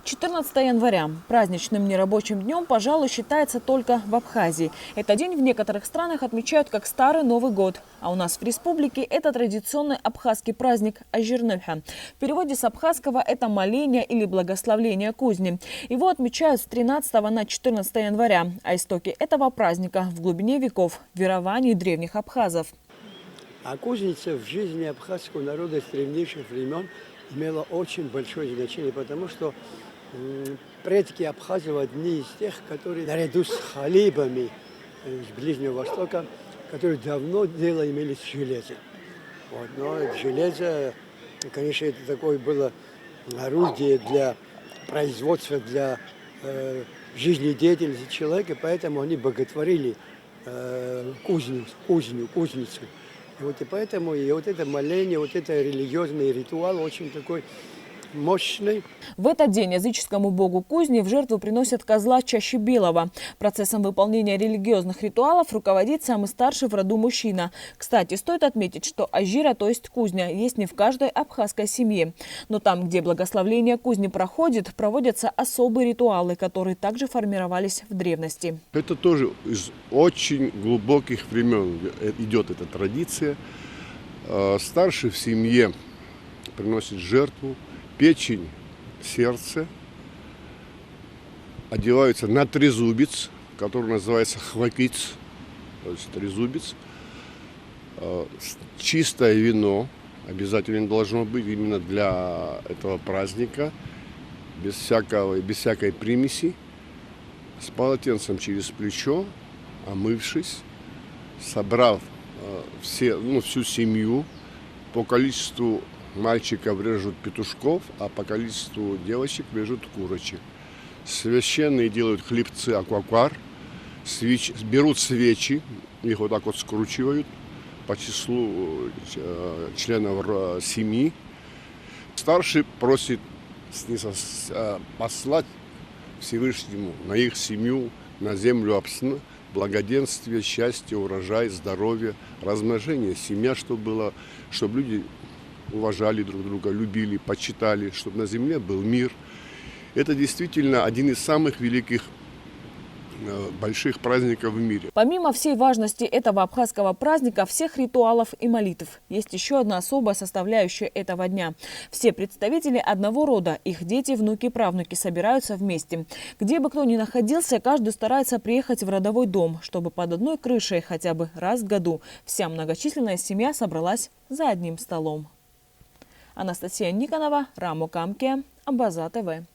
14 января. Праздничным нерабочим днем, пожалуй, считается только в Абхазии. Этот день в некоторых странах отмечают как Старый Новый год. А у нас в республике это традиционный абхазский праздник Ажирнельха. В переводе с абхазского это моление или благословление кузни. Его отмечают с 13 на 14 января. А истоки этого праздника в глубине веков, в веровании древних абхазов. А кузница в жизни абхазского народа с древнейших времен имела очень большое значение, потому что предки абхазов одни из тех, которые наряду с халибами с Ближнего Востока, которые давно дело имели с железом. Вот. Но это железо, конечно, это такое было орудие для производства, для жизнедеятельности человека, поэтому они боготворили кузницу. И поэтому и вот это моление, вот это религиозный ритуал очень такой мощный. В этот день языческому богу кузни в жертву приносят козла чаще белого. Процессом выполнения религиозных ритуалов руководит самый старший в роду мужчина. Кстати, стоит отметить, что ажира, то есть кузня, есть не в каждой абхазской семье. Но там, где благословление кузни проходит, проводятся особые ритуалы, которые также формировались в древности. Это тоже из очень глубоких времен идет эта традиция. Старший в семье приносит жертву. Печень, сердце одеваются на трезубец, который называется хвакиц, то есть трезубец. Чистое вино обязательно должно быть именно для этого праздника, без всякой примеси, с полотенцем через плечо, омывшись, собрав всю семью по количеству. Мальчиков режут петушков, а по количеству девочек режут курочек. Священные делают хлебцы акваквар, берут свечи, их вот так вот скручивают по числу членов семьи. Старший просит послать Всевышнему на их семью, на землю Апсны, благоденствие, счастье, урожай, здоровье, размножение, семья, чтобы люди уважали друг друга, любили, почитали, чтобы на земле был мир. Это действительно один из самых великих, больших праздников в мире. Помимо всей важности этого абхазского праздника, всех ритуалов и молитв, есть еще одна особая составляющая этого дня. Все представители одного рода, их дети, внуки, правнуки собираются вместе. Где бы кто ни находился, каждый старается приехать в родовой дом, чтобы под одной крышей хотя бы раз в году вся многочисленная семья собралась за одним столом. Анастасия Никонова, Рамо Камке, Абаза ТВ.